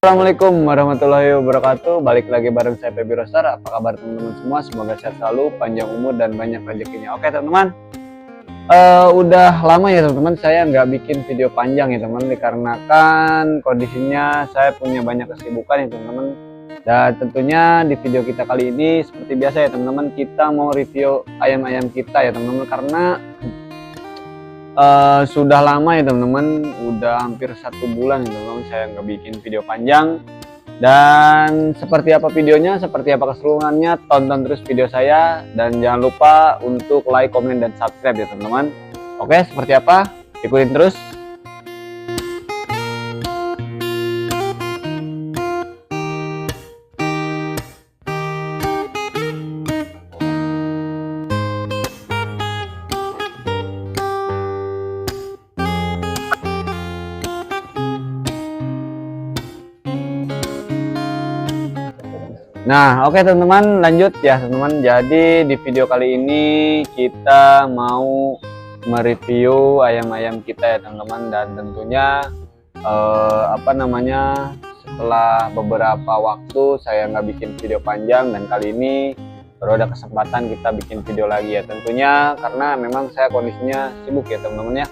Assalamualaikum warahmatullahi wabarakatuh. Balik lagi bareng saya Feby Rostar. Apa kabar teman-teman semua? Semoga sehat selalu, panjang umur dan banyak rezekinya. Oke teman-teman, udah lama ya teman-teman saya nggak bikin video panjang ya teman-teman, dikarenakan kondisinya saya punya banyak kesibukan ya teman-teman. Dan tentunya di video kita kali ini seperti biasa ya teman-teman, kita mau review ayam-ayam kita ya teman-teman, karena sudah lama ya teman-teman, udah hampir 1 bulan ya teman-teman saya nggak bikin video panjang. Dan seperti apa videonya, seperti apa keseluruhannya, tonton terus video saya dan jangan lupa untuk like, komen, dan subscribe ya teman-teman. Oke, seperti apa? Ikutin terus. Nah, oke teman-teman, lanjut ya teman-teman. Jadi di video kali ini kita mau mereview ayam-ayam kita ya teman-teman, dan tentunya setelah beberapa waktu saya nggak bikin video panjang, dan kali ini baru ada kesempatan kita bikin video lagi ya tentunya, karena memang saya kondisinya sibuk ya teman-teman ya.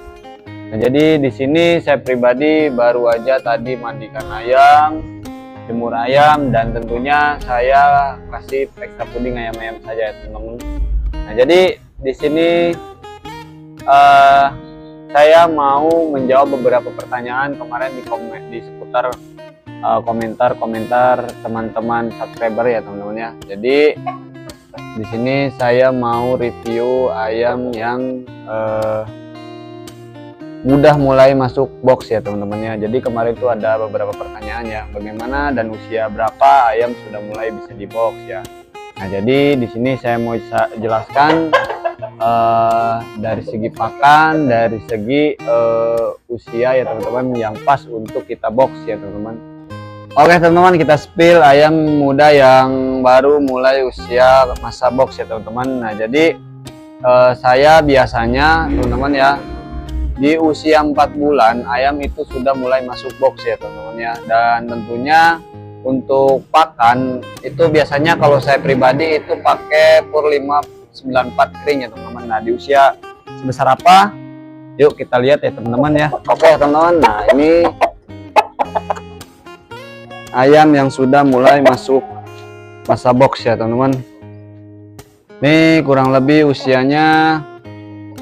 Nah, jadi di sini saya pribadi baru aja tadi mandikan ayam, jemur ayam, dan tentunya saya kasih ekstra puding ayam-ayam saja ya teman-teman. Nah, jadi di sini saya mau menjawab beberapa pertanyaan kemarin di seputar komentar teman-teman subscriber ya teman-teman ya. Jadi di sini saya mau review ayam yang udah mulai masuk box ya teman-teman ya. Jadi kemarin itu ada beberapa pertanyaan ya, bagaimana dan usia berapa ayam sudah mulai bisa di box ya. Nah, jadi di sini saya mau jelaskan dari segi pakan, dari segi usia ya teman-teman, yang pas untuk kita box ya teman-teman. Oke teman-teman, kita spill ayam muda yang baru mulai usia masa box ya teman-teman. Nah, jadi saya biasanya teman-teman ya, di usia 4 bulan ayam itu sudah mulai masuk box ya teman-teman ya. Dan tentunya untuk pakan itu biasanya kalau saya pribadi itu pakai Pur 594 kering ya teman-teman. Nah, di usia sebesar apa? Yuk kita lihat ya teman-teman ya. Oke teman-teman, nah ini ayam yang sudah mulai masuk masa box ya teman-teman. Ini kurang lebih usianya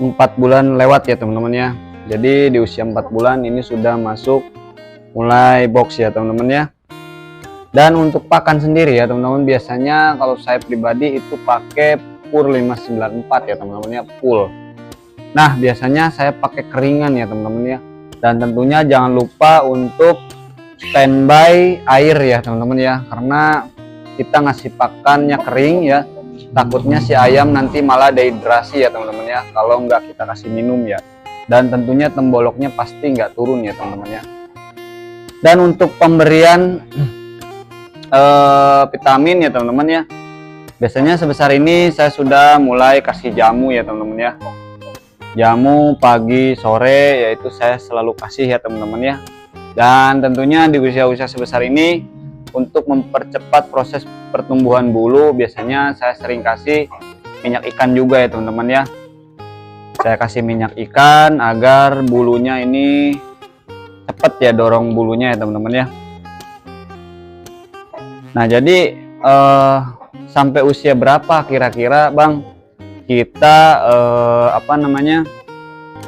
4 bulan lewat ya teman-teman ya. Jadi di usia 4 bulan ini sudah masuk mulai box ya teman-teman ya. Dan untuk pakan sendiri ya teman-teman, biasanya kalau saya pribadi itu pakai Pur 594 ya teman-teman ya, full. Nah, biasanya saya pakai keringan ya teman-teman ya. Dan tentunya jangan lupa untuk standby air ya teman-teman ya, karena kita ngasih pakannya kering ya, takutnya si ayam nanti malah dehidrasi ya teman-teman ya kalau nggak kita kasih minum ya. Dan tentunya temboloknya pasti nggak turun ya teman-teman ya. Dan untuk pemberian vitamin ya teman-teman ya, biasanya sebesar ini saya sudah mulai kasih jamu ya teman-teman ya. Jamu pagi sore yaitu saya selalu kasih ya teman-teman ya. Dan tentunya di usia-usia sebesar ini, untuk mempercepat proses pertumbuhan bulu, biasanya saya sering kasih minyak ikan juga ya teman-teman ya. Saya kasih minyak ikan agar bulunya ini cepat ya, dorong bulunya ya teman-teman ya. Nah, jadi sampai usia berapa kira-kira Bang kita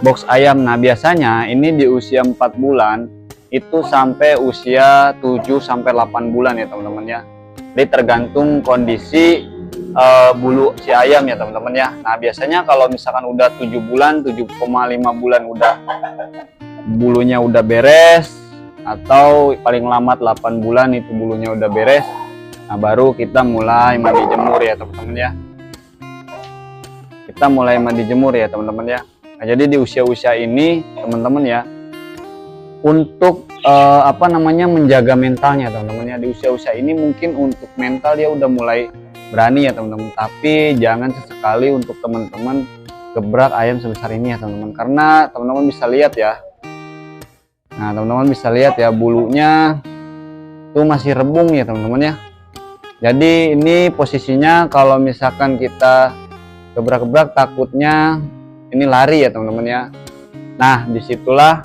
box ayam? Nah, biasanya ini di usia 4 bulan itu sampai usia 7 sampai 8 bulan ya teman-teman ya. Jadi tergantung kondisi bulu si ayam ya teman-teman ya. Nah, biasanya kalau misalkan udah 7 bulan, 7,5 bulan udah bulunya udah beres, atau paling lambat 8 bulan itu bulunya udah beres, nah baru kita mulai mandi jemur ya teman-teman ya. Kita mulai mandi jemur ya teman-teman ya. Nah, jadi di usia-usia ini teman-teman ya, untuk menjaga mentalnya teman-teman ya, di usia-usia ini mungkin untuk mental dia udah mulai berani ya teman-teman, tapi jangan sesekali untuk teman-teman gebrak ayam sebesar ini ya teman-teman, karena teman-teman bisa lihat ya. Nah, teman-teman bisa lihat ya, bulunya itu masih rebung ya teman-teman ya. Jadi ini posisinya kalau misalkan kita gebrak-gebrak takutnya ini lari ya teman-teman ya. Nah disitulah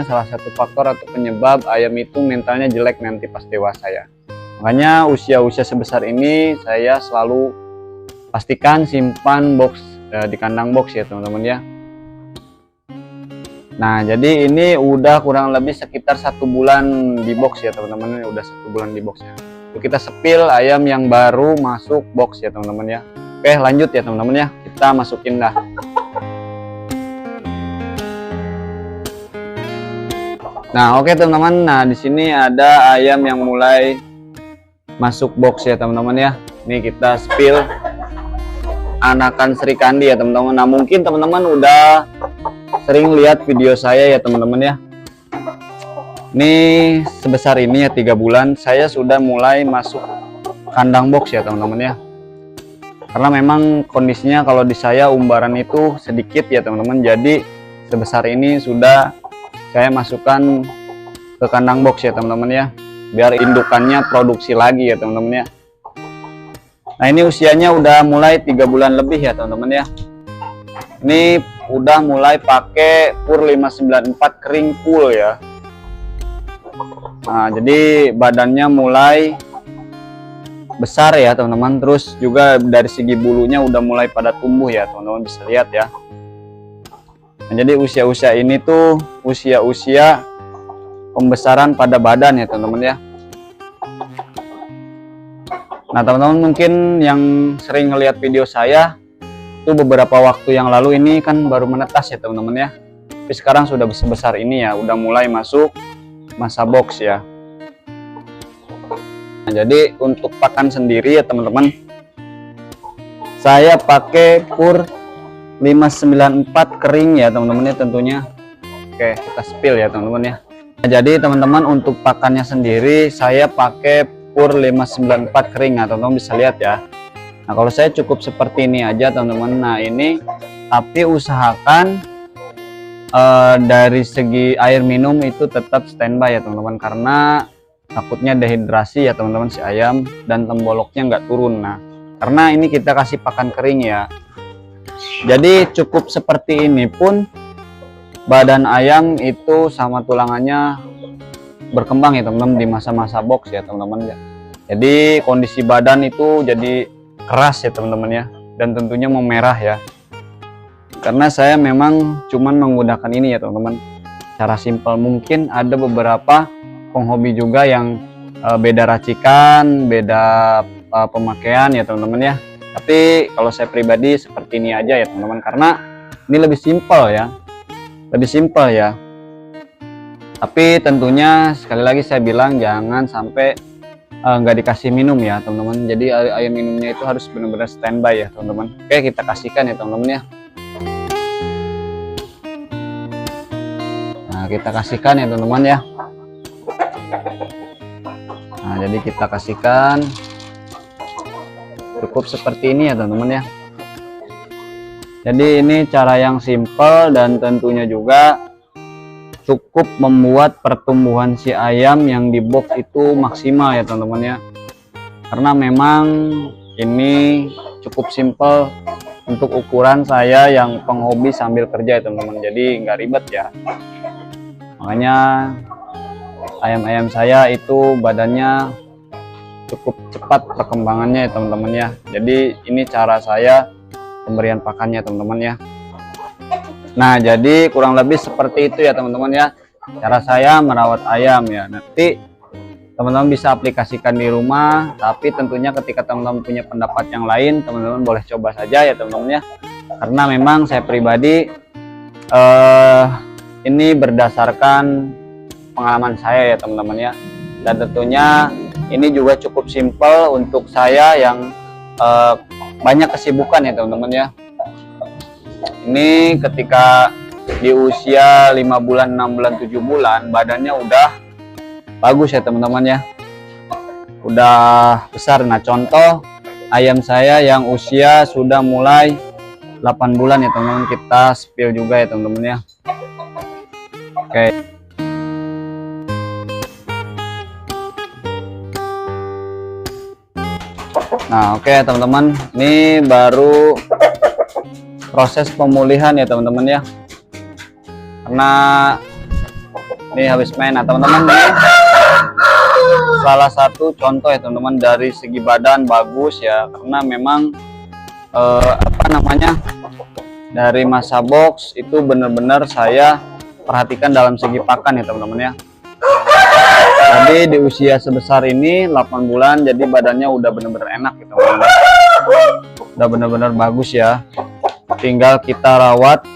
salah satu faktor atau penyebab ayam itu mentalnya jelek nanti pas dewasa ya. Makanya usia-usia sebesar ini saya selalu pastikan simpan box di kandang box ya teman-teman ya. Nah jadi ini udah kurang lebih sekitar 1 bulan di box ya teman-teman, udah 1 bulan di box ya. Itu kita sepil ayam yang baru masuk box ya teman-teman ya. Oke lanjut ya teman-teman ya, kita masukin dah. Nah oke teman-teman, nah di sini ada ayam yang mulai masuk box ya teman-teman ya. Ini kita spill anakan Sri Kandi ya teman-teman. Nah mungkin teman-teman udah sering lihat video saya ya teman-teman ya. Ini sebesar ini ya 3 bulan saya sudah mulai masuk kandang box ya teman-teman ya. Karena memang kondisinya kalau di saya umbaran itu sedikit ya teman-teman. Jadi sebesar ini sudah saya masukkan ke kandang box ya teman-teman ya. Biar indukannya produksi lagi ya teman-teman ya. Nah ini usianya udah mulai 3 bulan lebih ya teman-teman ya. Ini udah mulai pakai pur 594 kering full ya. Nah jadi badannya mulai besar ya teman-teman. Terus juga dari segi bulunya udah mulai pada tumbuh ya teman-teman, bisa lihat ya. Nah, jadi usia-usia ini tuh usia-usia pembesaran pada badan ya teman-teman ya. Nah teman-teman mungkin yang sering ngelihat video saya itu beberapa waktu yang lalu ini kan baru menetas ya teman-teman ya. Tapi sekarang sudah sebesar ini ya, udah mulai masuk masa box ya. Nah, jadi untuk pakan sendiri ya teman-teman, saya pakai pur 594 kering ya teman-teman ya tentunya. Oke kita spill ya teman-teman ya. Nah, jadi teman-teman untuk pakannya sendiri saya pakai pur 594 kering. Nah teman-teman bisa lihat ya. Nah kalau saya cukup seperti ini aja teman-teman. Nah ini tapi usahakan dari segi air minum itu tetap standby ya teman-teman, karena takutnya dehidrasi ya teman-teman si ayam dan temboloknya nggak turun. Nah karena ini kita kasih pakan kering ya, jadi cukup seperti ini pun badan ayam itu sama tulangannya berkembang ya teman-teman di masa-masa box ya teman-teman ya. Jadi kondisi badan itu jadi keras ya teman-teman ya, dan tentunya memerah ya. Karena saya memang cuman menggunakan ini ya teman-teman, cara simpel. Mungkin ada beberapa penghobi juga yang beda racikan, beda pemakaian ya teman-teman ya. Tapi kalau saya pribadi seperti ini aja ya teman-teman, karena ini lebih simpel ya, lebih simpel ya. Tapi tentunya sekali lagi saya bilang jangan sampai nggak dikasih minum ya teman-teman. Jadi air minumnya itu harus benar-benar standby ya teman-teman. Oke kita kasihkan ya teman-teman ya. Nah kita kasihkan ya teman-teman ya. Nah jadi kita kasihkan cukup seperti ini ya teman-teman ya. Jadi ini cara yang simple dan tentunya juga cukup membuat pertumbuhan si ayam yang di box itu maksimal ya teman-teman ya. Karena memang ini cukup simple untuk ukuran saya yang penghobi sambil kerja ya teman-teman, jadi nggak ribet ya. Makanya ayam-ayam saya itu badannya cukup cepat perkembangannya ya teman-teman ya. Jadi ini cara saya pemberian pakannya teman-teman ya. Nah jadi kurang lebih seperti itu ya teman-teman ya, cara saya merawat ayam ya. Nanti teman-teman bisa aplikasikan di rumah, tapi tentunya ketika teman-teman punya pendapat yang lain, teman-teman boleh coba saja ya teman-teman ya. Karena memang saya pribadi ini berdasarkan pengalaman saya ya teman-teman ya. Dan tentunya ini juga cukup simpel untuk saya yang banyak kesibukan ya teman-teman ya. Ini ketika di usia 5 bulan, 6 bulan, 7 bulan badannya udah bagus ya teman-teman ya, udah besar. Nah contoh ayam saya yang usia sudah mulai 8 bulan ya teman-teman, kita spill juga ya teman-teman ya. Oke. Nah, oke teman-teman, ini baru proses pemulihan ya teman-teman ya. Karena ini habis main. Nah, teman-teman, ini salah satu contoh ya teman-teman, dari segi badan bagus ya, karena memang dari masa box itu benar-benar saya perhatikan dalam segi pakan ya teman-teman ya. Jadi di usia sebesar ini 8 bulan, jadi badannya udah bener-bener enak gitu teman-teman. Udah bener-bener bagus ya. Tinggal kita rawat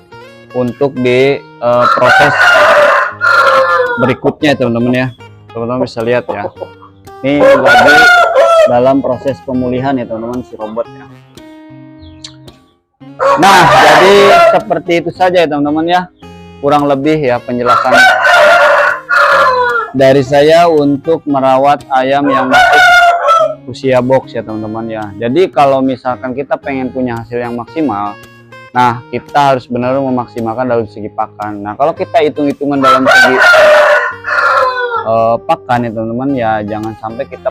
untuk di proses berikutnya teman-teman ya. Teman-teman bisa lihat ya. Ini lagi dalam proses pemulihan ya teman-teman si robot ya. Nah, jadi seperti itu saja ya teman-teman ya. Kurang lebih ya penjelasan dari saya untuk merawat ayam yang masih usia box ya teman-teman ya. Jadi kalau misalkan kita pengen punya hasil yang maksimal, nah kita harus benar-benar memaksimalkan dalam segi pakan. Nah kalau kita hitung-hitungan dalam segi pakan ya teman-teman ya, jangan sampai kita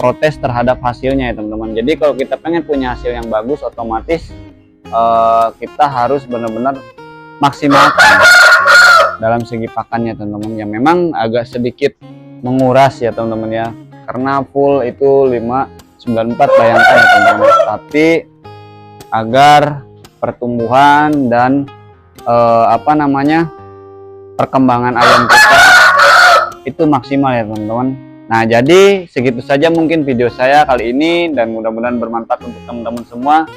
protes terhadap hasilnya ya teman-teman. Jadi kalau kita pengen punya hasil yang bagus, otomatis kita harus benar-benar maksimalkan dalam segi pakannya teman-teman ya. Memang agak sedikit menguras ya teman-teman ya, karena full itu 594 bayangkan ya teman-teman. Tapi agar pertumbuhan dan perkembangan ayam kita itu maksimal ya teman-teman. Nah jadi segitu saja mungkin video saya kali ini, dan mudah-mudahan bermanfaat untuk teman-teman semua.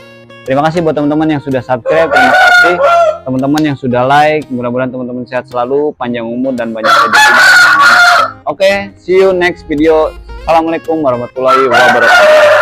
Terima kasih buat teman-teman yang sudah subscribe, terima kasih teman-teman yang sudah like. Mudah-mudahan teman-teman sehat selalu, panjang umur, dan banyak rezeki. Oke, see you next video. Assalamualaikum warahmatullahi wabarakatuh.